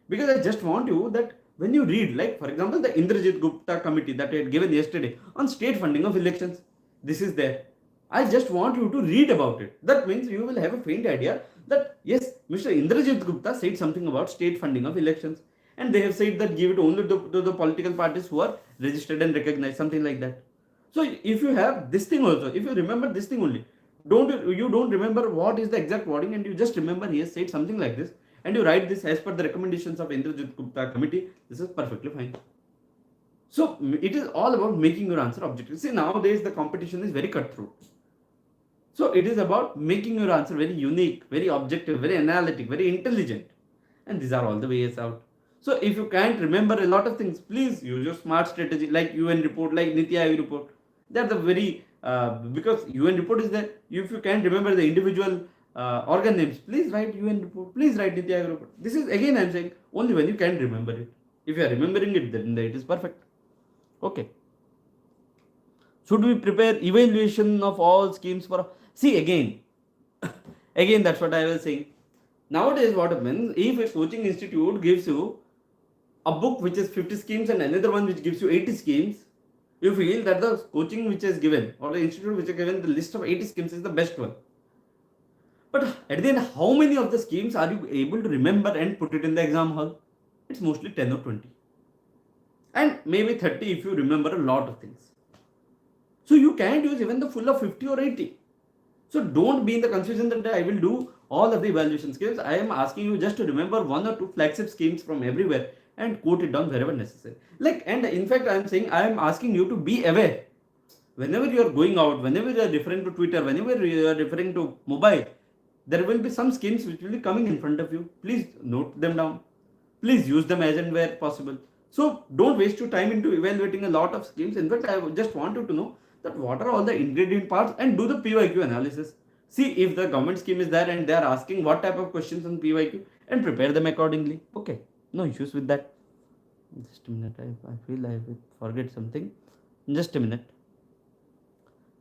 Because I just want you that when you read, like for example, the Indrajit Gupta committee that I had given yesterday on state funding of elections, this is there. I just want you to read about it. That means you will have a faint idea that yes, Mr. Indrajit Gupta said something about state funding of elections, and they have said that give it only to the political parties who are registered and recognized, something like that. So if you have this thing also, if you remember this thing only, don't remember what is the exact wording, and you just remember he has said something like this, and you write this as per the recommendations of Indrajit Gupta committee. This is perfectly fine. So it is all about making your answer objective. See, nowadays the competition is very cutthroat. So it is about making your answer very unique, very objective, very analytic, very intelligent. And these are all the ways out. So if you can't remember a lot of things, please use your smart strategy like UN report, like Niti Aayog report. They are the very, because UN report is there. If you can't remember the individual organ names, please write UN report, please write Niti Aayog report. This is again I am saying only when you can remember it. If you are remembering it, then it is perfect. Okay. Should we prepare evaluation of all schemes for? See again, again that's what I was saying. Nowadays what happens, if a coaching institute gives you a book which is 50 schemes and another one which gives you 80 schemes, you feel that the coaching which is given or the institute which is given the list of 80 schemes is the best one. But at the end, how many of the schemes are you able to remember and put it in the exam hall? It's mostly 10 or 20. And maybe 30 if you remember a lot of things. So you can't use even the full of 50 or 80. So don't be in the confusion that I will do all of the evaluation schemes. I am asking you just to remember one or two flagship schemes from everywhere and quote it down wherever necessary. And in fact, I am saying I am asking you to be aware. Whenever you are going out, whenever you are referring to Twitter, whenever you are referring to mobile, there will be some schemes which will be coming in front of you. Please note them down. Please use them as and where possible. So don't waste your time into evaluating a lot of schemes. In fact, I just want you to know that what are all the ingredient parts and do the PYQ analysis. See if the government scheme is there and they are asking what type of questions on PYQ and prepare them accordingly. Okay, no issues with that. Just a minute, I feel I will forget something. Just a minute.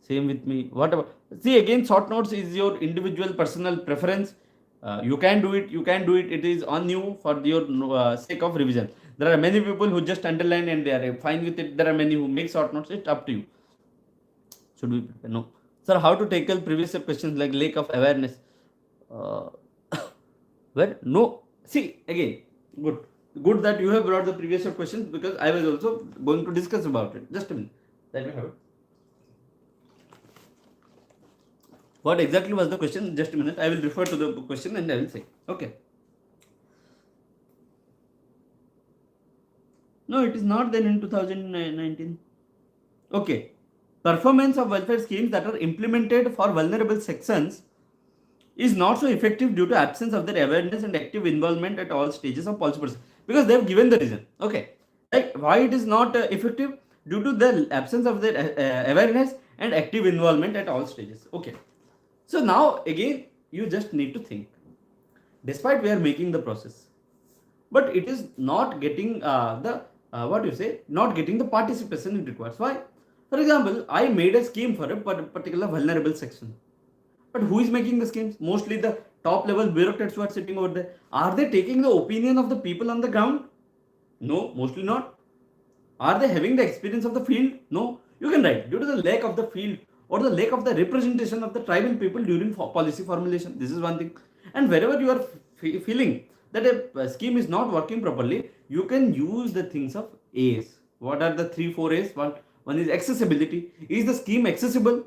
Same with me. Whatever. See again, short notes is your individual personal preference. You can do it. You can do it. It is on you for your sake of revision. There are many people who just underline and they are fine with it. There are many who make short notes. It's up to you. Should we prepare? No. Sir, how to tackle previous questions like lack of awareness? Where? No. See, again, good. Good that you have brought the previous questions because I was also going to discuss about it. Just a minute. Let me have it. What exactly was the question? Just a minute. I will refer to the question and I will say. Okay. No, it is not then in 2019. Okay. Performance of welfare schemes that are implemented for vulnerable sections is not so effective due to absence of their awareness and active involvement at all stages of policy process. Because they have given the reason. Okay. Like why it is not effective? Due to the absence of their awareness and active involvement at all stages. Okay. So now again, you just need to think. Despite we are making the process, but it is not getting not getting the participation it requires. Why? For example, I made a scheme for a particular vulnerable section. But who is making the schemes? Mostly the top level bureaucrats who are sitting over there. Are they taking the opinion of the people on the ground? No, mostly not. Are they having the experience of the field? No. You can write due to the lack of the field or the lack of the representation of the tribal people during policy formulation. This is one thing. And wherever you are feeling that a scheme is not working properly, you can use the things of A's. What are the 3-4 A's? One is accessibility. Is the scheme accessible?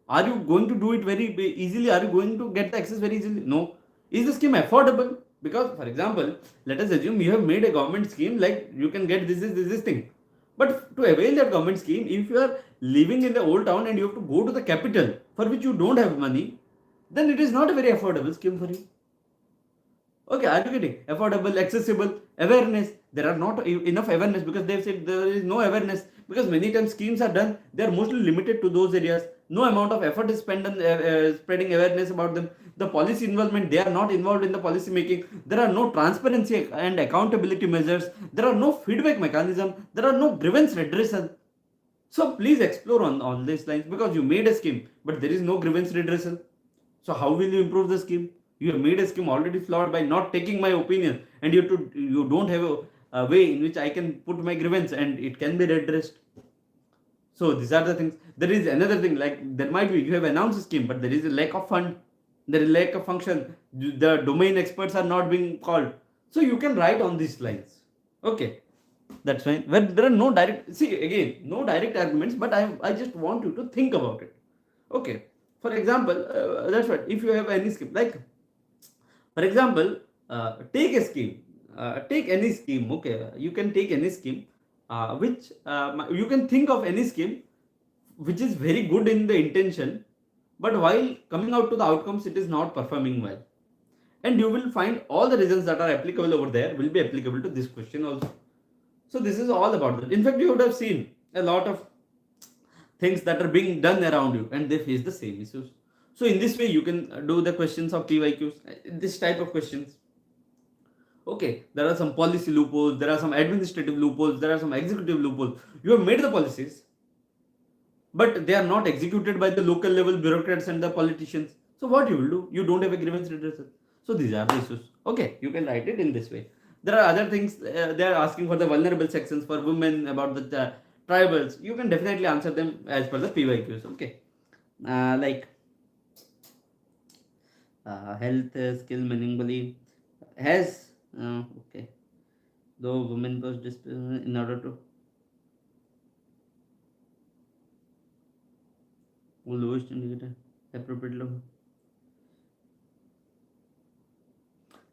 Are you going to do it very easily? Are you going to get the access very easily? No. Is the scheme affordable? Because, for example, let us assume you have made a government scheme like you can get this thing. But to avail that government scheme, if you are living in the old town and you have to go to the capital for which you don't have money, then it is not a very affordable scheme for you. Okay, are you getting? Affordable, accessible, awareness. There are not enough awareness because they have said there is no awareness because many times schemes are done. They are mostly limited to those areas. No amount of effort is spent on spreading awareness about them. The policy involvement, they are not involved in the policy making. There are no transparency and accountability measures. There are no feedback mechanism. There are no grievance redressal. So please explore on these lines because you made a scheme, but there is no grievance redressal. So how will you improve the scheme? You have made a scheme already flawed by not taking my opinion, and you don't have a way in which I can put my grievance and it can be redressed. So these are the things. there is another thing, like there might be, you have announced a scheme, but there is a lack of fund, there is lack of function, the domain experts are not being called. So you can write on these lines. Okay, that's fine. When there are no direct, see again, no direct arguments, but I just want you to think about it. Okay, for example, that's what, if you have any scheme, like for example, take a scheme, take any scheme. Okay, you can take any scheme, which you can think of any scheme which is very good in the intention, but while coming out to the outcomes, it is not performing well. And you will find all the reasons that are applicable over there will be applicable to this question also. So this is all about that. In fact, you would have seen a lot of things that are being done around you and they face the same issues. So in this way, you can do the questions of PYQs, this type of questions. Okay, there are some policy loopholes, there are some administrative loopholes, there are some executive loopholes. You have made the policies, but they are not executed by the local level bureaucrats and the politicians. So what you will do? You don't have a grievance redressal. So these are the issues. Okay, you can write it in this way. There are other things. They are asking for the vulnerable sections for women, about the tribals. You can definitely answer them as per the PYQs. Okay, like health skill meaningfully has okay. Though women was in order to lowest indicator appropriate level.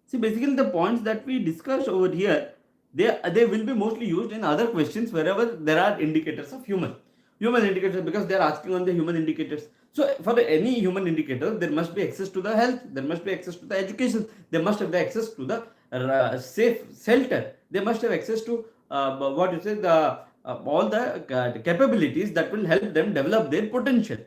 See, basically the points that we discussed over here, they will be mostly used in other questions wherever there are indicators of human indicators, because they are asking on the human indicators. So for any human indicator, there must be access to the health, there must be access to the education, they must have the access to the safe shelter, they must have access to what you say, the all the capabilities that will help them develop their potential.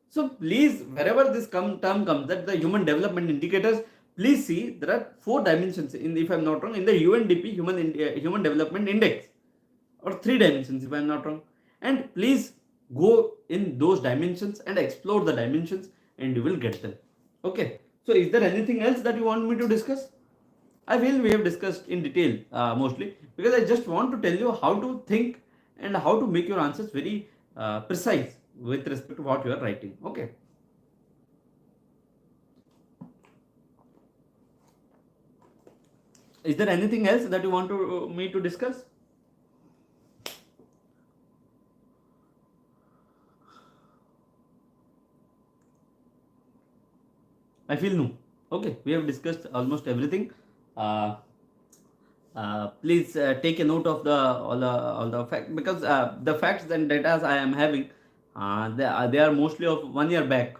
So please, wherever this term comes, that the human development indicators, please see there are 4 dimensions in, if I'm not wrong, in the UNDP human development index, or 3 dimensions if I'm not wrong. And please go in those dimensions and explore the dimensions and you will get them. Okay. So is there anything else that you want me to discuss? I feel we have discussed in detail mostly, because I just want to tell you how to think and how to make your answers very precise with respect to what you are writing. Okay. Is there anything else that you want me to discuss? I feel no. Okay, we have discussed almost everything. Please take a note of all the facts, because the facts and data I am having, they are mostly of 1 year back.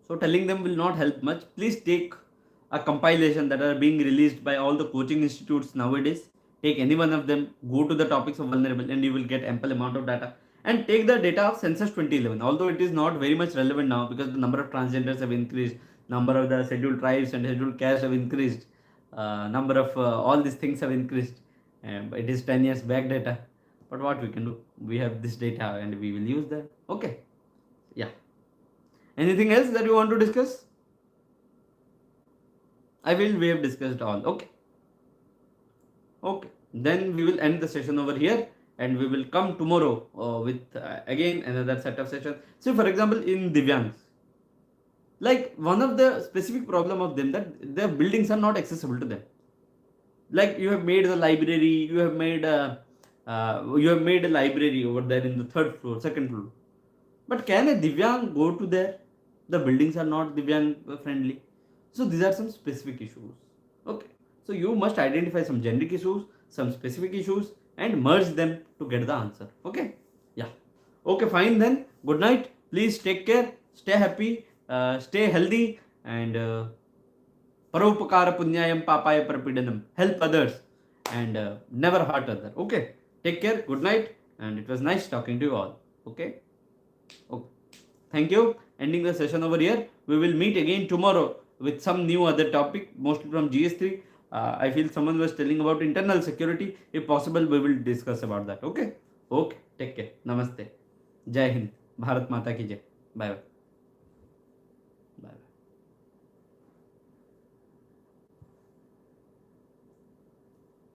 So telling them will not help much. Please take a compilation that are being released by all the coaching institutes nowadays. Take any one of them, go to the topics of vulnerable, and you will get ample amount of data. And take the data of census 2011, although it is not very much relevant now, because the number of transgenders have increased, number of the scheduled tribes and scheduled castes have increased, number of all these things have increased. It is 10 years back data, but what we can do, we have this data and we will use that. Okay, yeah. Anything else that you want to discuss? I feel we have discussed all. Okay. Okay. Then we will end the session over here, and we will come tomorrow with again another set of sessions. So, for example, in Divyang, like one of the specific problem of them, that their buildings are not accessible to them. Like you have made the library, you have made a library over there in the 3rd floor, 2nd floor. But can a Divyang go to there? The buildings are not Divyang friendly. So these are some specific issues. Okay. So you must identify some generic issues, some specific issues, and merge them to get the answer. Okay. Yeah. Okay, fine then. Good night. Please take care. Stay happy. Stay healthy. And Paropakara punyayam papaya prapidanam. Help others and never hurt others. Okay. Take care. Good night. And it was nice talking to you all. Okay. Okay. Thank you. Ending the session over here. We will meet again tomorrow with some new other topic, mostly from GS3. I feel someone was telling about internal security. If possible, we will discuss about that. Okay. Okay. Take care. Namaste. Jai Hind. Bharat Mata ki Jai. Bye bye.